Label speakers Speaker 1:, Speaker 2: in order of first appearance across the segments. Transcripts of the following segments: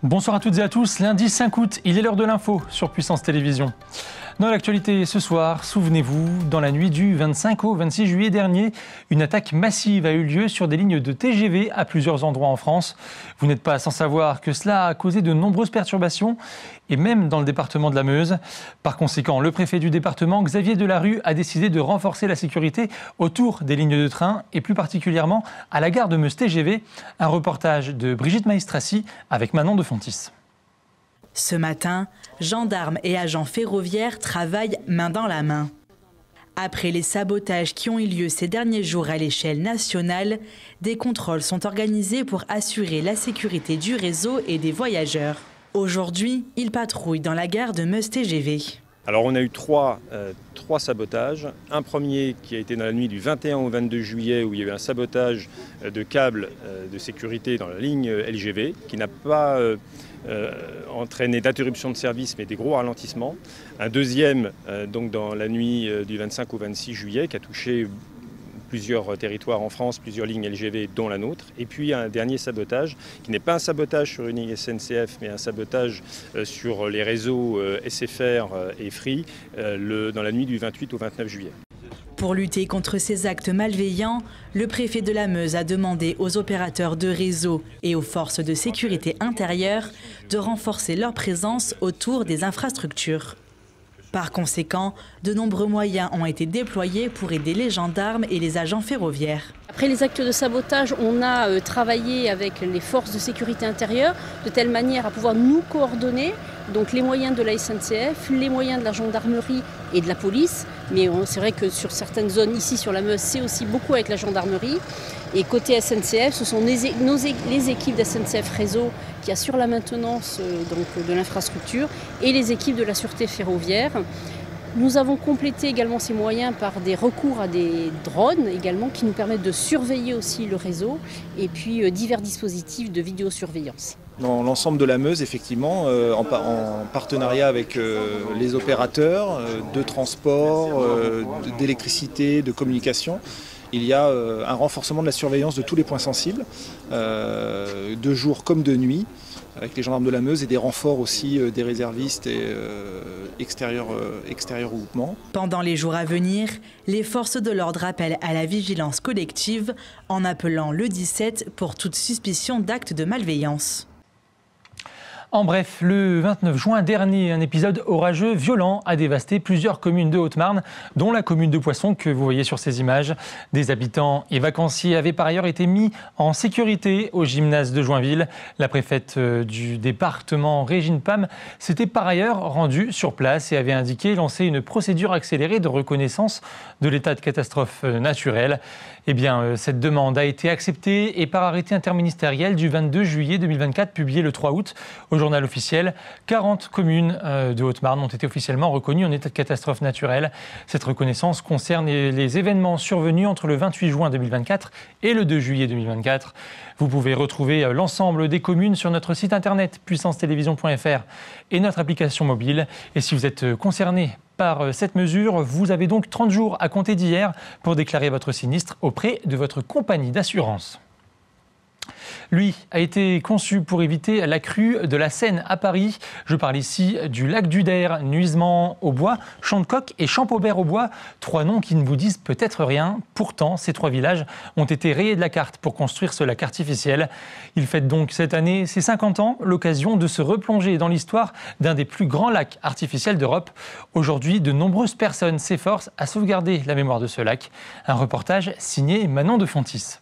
Speaker 1: Bonsoir à toutes et à tous, lundi 5 août, il est l'heure de l'info sur Puissance Télévisions. Dans l'actualité ce soir, souvenez-vous, dans la nuit du 25 au 26 juillet dernier, une attaque massive a eu lieu sur des lignes de TGV à plusieurs endroits en France. Vous n'êtes pas sans savoir que cela a causé de nombreuses perturbations, et même dans le département de la Meuse. Par conséquent, le préfet du département, Xavier Delarue, a décidé de renforcer la sécurité autour des lignes de train, et plus particulièrement à la gare de Meuse TGV. Un reportage de Brigitte Maestrassi avec Manon de Fontis.
Speaker 2: Ce matin, gendarmes et agents ferroviaires travaillent main dans la main. Après les sabotages qui ont eu lieu ces derniers jours à l'échelle nationale, des contrôles sont organisés pour assurer la sécurité du réseau et des voyageurs. Aujourd'hui, ils patrouillent dans la gare de Meuse TGV.
Speaker 3: Alors on a eu trois sabotages. Un premier qui a été dans la nuit du 21 au 22 juillet où il y a eu un sabotage de câbles de sécurité dans la ligne LGV qui n'a pas entraîné d'interruption de service mais des gros ralentissements. Un deuxième donc dans la nuit du 25 au 26 juillet qui a touché plusieurs territoires en France, plusieurs lignes LGV dont la nôtre. Et puis un dernier sabotage qui n'est pas un sabotage sur une ligne SNCF mais un sabotage sur les réseaux SFR et Free dans la nuit du 28 au 29 juillet.
Speaker 2: Pour lutter contre ces actes malveillants, le préfet de la Meuse a demandé aux opérateurs de réseau et aux forces de sécurité intérieure de renforcer leur présence autour des infrastructures. Par conséquent, de nombreux moyens ont été déployés pour aider les gendarmes et les agents ferroviaires.
Speaker 4: Après les actes de sabotage, on a travaillé avec les forces de sécurité intérieure de telle manière à pouvoir nous coordonner, donc les moyens de la SNCF, les moyens de la gendarmerie et de la police. Mais c'est vrai que sur certaines zones ici sur la Meuse, c'est aussi beaucoup avec la gendarmerie. Et côté SNCF, ce sont les équipes d'SNCF Réseau qui assurent la maintenance de l'infrastructure et les équipes de la sûreté ferroviaire. Nous avons complété également ces moyens par des recours à des drones également qui nous permettent de surveiller aussi le réseau et puis divers dispositifs de vidéosurveillance.
Speaker 5: Dans l'ensemble de la Meuse, effectivement, en partenariat avec les opérateurs de transport, d'électricité, de communication, il y a un renforcement de la surveillance de tous les points sensibles, de jour comme de nuit, avec les gendarmes de la Meuse et des renforts aussi des réservistes et extérieurs au groupement.
Speaker 2: Pendant les jours à venir, les forces de l'ordre appellent à la vigilance collective en appelant le 17 pour toute suspicion d'actes de malveillance.
Speaker 1: En bref, le 29 juin dernier, un épisode orageux violent a dévasté plusieurs communes de Haute-Marne, dont la commune de Poisson que vous voyez sur ces images. Des habitants et vacanciers avaient par ailleurs été mis en sécurité au gymnase de Joinville. La préfète du département, Régine Pam, s'était par ailleurs rendue sur place et avait indiqué lancer une procédure accélérée de reconnaissance de l'état de catastrophe naturelle. Eh bien, cette demande a été acceptée et par arrêté interministériel du 22 juillet 2024, publié le 3 août au journal officiel, 40 communes de Haute-Marne ont été officiellement reconnues en état de catastrophe naturelle. Cette reconnaissance concerne les événements survenus entre le 28 juin 2024 et le 2 juillet 2024. Vous pouvez retrouver l'ensemble des communes sur notre site internet puissancetélévision.fr et notre application mobile. Et si vous êtes concerné par cette mesure, vous avez donc 30 jours à compter d'hier pour déclarer votre sinistre auprès de votre compagnie d'assurance. Lui a été conçu pour éviter la crue de la Seine à Paris. Je parle ici du lac d'Uder, Nuisement-au-Bois, Champ-de-Coq et Champaubert-au-Bois. Trois noms qui ne vous disent peut-être rien. Pourtant, ces trois villages ont été rayés de la carte pour construire ce lac artificiel. Il fête donc cette année ses 50 ans, l'occasion de se replonger dans l'histoire d'un des plus grands lacs artificiels d'Europe. Aujourd'hui, de nombreuses personnes s'efforcent à sauvegarder la mémoire de ce lac. Un reportage signé Manon de Fontis.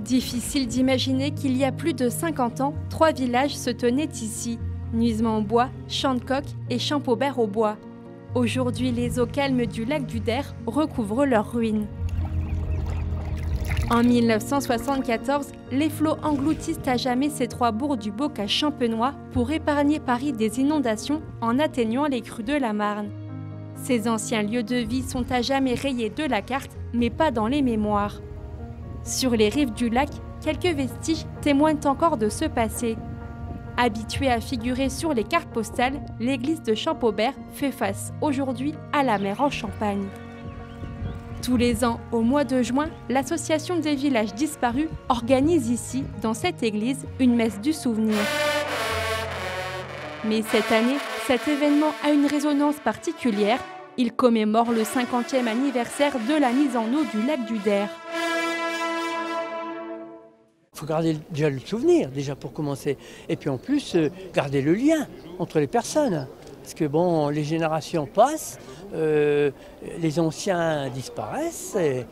Speaker 6: Difficile d'imaginer qu'il y a plus de 50 ans, trois villages se tenaient ici, Nuisement-au-Bois, Champ-de-Coq et Champaubert-au-Bois. Aujourd'hui, les eaux calmes du lac d'Uder recouvrent leurs ruines. En 1974, les flots engloutissent à jamais ces trois bourgs du Bocage champenois pour épargner Paris des inondations en atténuant les crues de la Marne. Ces anciens lieux de vie sont à jamais rayés de la carte, mais pas dans les mémoires. Sur les rives du lac, quelques vestiges témoignent encore de ce passé. Habituée à figurer sur les cartes postales, l'église de Champaubert fait face aujourd'hui à la mer en Champagne. Tous les ans, au mois de juin, l'association des villages disparus organise ici, dans cette église, une messe du souvenir. Mais cette année, cet événement a une résonance particulière. Il commémore le 50e anniversaire de la mise en eau du lac du Der.
Speaker 7: Il faut garder déjà le souvenir, déjà pour commencer. Et puis en plus, garder le lien entre les personnes. Parce que bon, les générations passent, les anciens disparaissent, et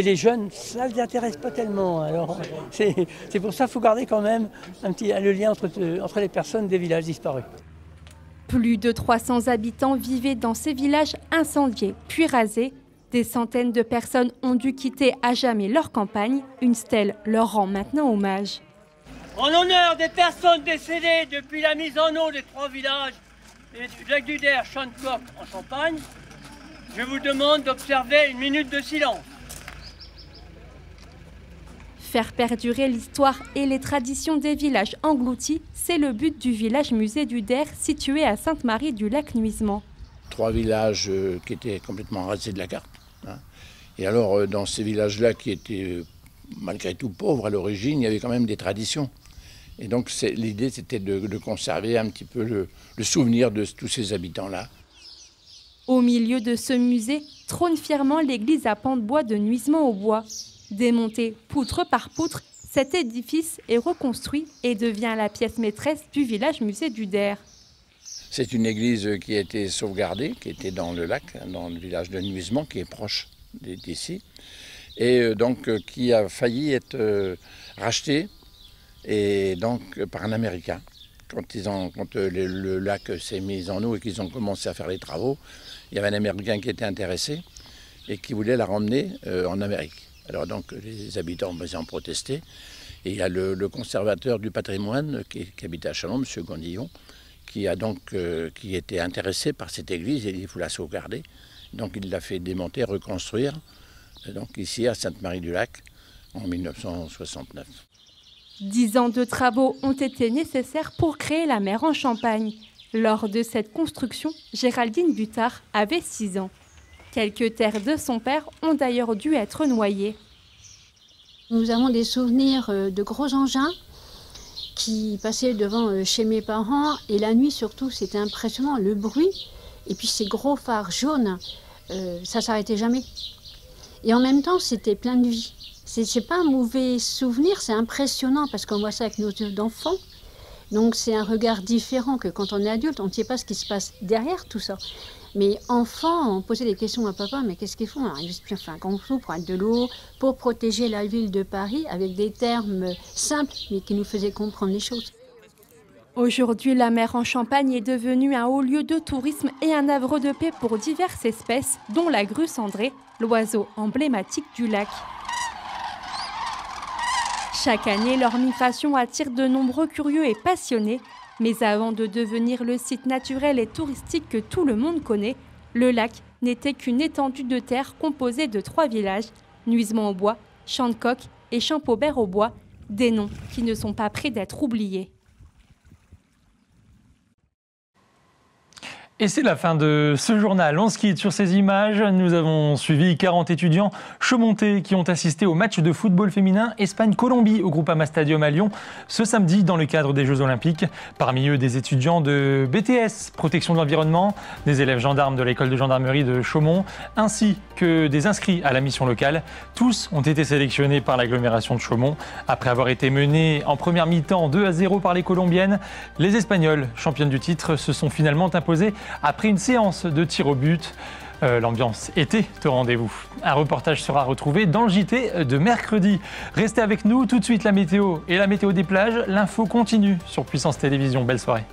Speaker 7: les jeunes, ça ne les intéresse pas tellement. Alors c'est pour ça qu'il faut garder quand même le lien entre les personnes des villages disparus.
Speaker 6: Plus de 300 habitants vivaient dans ces villages incendiés, puis rasés. Des centaines de personnes ont dû quitter à jamais leur campagne. Une stèle leur rend maintenant hommage.
Speaker 7: En l'honneur des personnes décédées depuis la mise en eau des 3 villages, du lac du Der, Chantecoq en Champagne, je vous demande d'observer une minute de silence.
Speaker 6: Faire perdurer l'histoire et les traditions des villages engloutis, c'est le but du village musée du Der situé à Sainte-Marie-du-Lac-Nuisement.
Speaker 8: 3 villages qui étaient complètement rasés de la carte. Hein. Et alors, dans ces villages-là qui étaient malgré tout pauvres à l'origine, il y avait quand même des traditions. Et donc l'idée, c'était de conserver un petit peu le souvenir de tous ces habitants-là.
Speaker 6: Au milieu de ce musée, trône fièrement l'église à pans de bois de Nuisement-au-Bois. Démonté poutre par poutre, cet édifice est reconstruit et devient la pièce maîtresse du village musée du Der.
Speaker 8: C'est une église qui a été sauvegardée, qui était dans le lac, dans le village de Nuisement, qui est proche d'ici, et donc qui a failli être rachetée et donc par un Américain. Quand le lac s'est mis en eau et qu'ils ont commencé à faire les travaux, il y avait un Américain qui était intéressé et qui voulait la ramener en Amérique. Alors donc les habitants ont protesté et il y a le conservateur du patrimoine qui habitait à Chalon, M. Gondillon, qui était intéressé par cette église et il faut la sauvegarder. Donc il l'a fait démonter, reconstruire, donc ici à Sainte-Marie-du-Lac en 1969.
Speaker 6: 10 ans de travaux ont été nécessaires pour créer la mer en Champagne. Lors de cette construction, Géraldine Butard avait 6 ans. Quelques terres de son père ont d'ailleurs dû être noyées.
Speaker 9: Nous avons des souvenirs de gros engins qui passaient devant chez mes parents. Et la nuit surtout, c'était impressionnant, le bruit. Et puis ces gros phares jaunes, ça ne s'arrêtait jamais. Et en même temps, c'était plein de vie. C'est pas un mauvais souvenir, c'est impressionnant parce qu'on voit ça avec nos yeux d'enfant. Donc c'est un regard différent que quand on est adulte, on ne sait pas ce qui se passe derrière tout ça. Mais enfant, on posait des questions à papa, mais qu'est-ce qu'ils font? Alors, ils ont fait un grand flou pour être de l'eau, pour protéger la ville de Paris, avec des termes simples, mais qui nous faisaient comprendre les choses.
Speaker 6: Aujourd'hui, la mer en Champagne est devenue un haut lieu de tourisme et un havre de paix pour diverses espèces, dont la grue cendrée, l'oiseau emblématique du lac. Chaque année, leur migration attire de nombreux curieux et passionnés. Mais avant de devenir le site naturel et touristique que tout le monde connaît, le lac n'était qu'une étendue de terre composée de 3 villages, Nuisement-au-Bois, Chantecoq et Champaubert-au-Bois, des noms qui ne sont pas près d'être oubliés.
Speaker 1: Et c'est la fin de ce journal. On se quitte sur ces images. Nous avons suivi 40 étudiants chaumontais qui ont assisté au match de football féminin Espagne-Colombie au Groupama Stadium à Lyon ce samedi dans le cadre des Jeux Olympiques. Parmi eux, des étudiants de BTS, protection de l'environnement, des élèves gendarmes de l'école de gendarmerie de Chaumont, ainsi que des inscrits à la mission locale. Tous ont été sélectionnés par l'agglomération de Chaumont. Après avoir été menés en première mi-temps 2-0 par les Colombiennes, les Espagnols, championnes du titre, se sont finalement imposés après une séance de tir au but. L'ambiance était au rendez-vous. Un reportage sera retrouvé dans le JT de mercredi. Restez avec nous, tout de suite la météo et la météo des plages. L'info continue sur Puissance Télévisions. Belle soirée.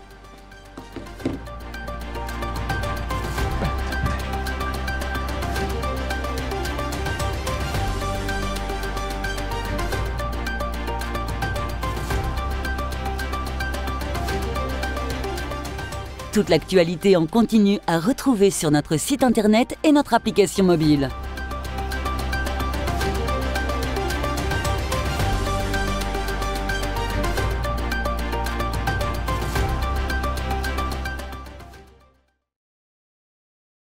Speaker 10: Toute l'actualité en continu à retrouver sur notre site internet et notre application mobile.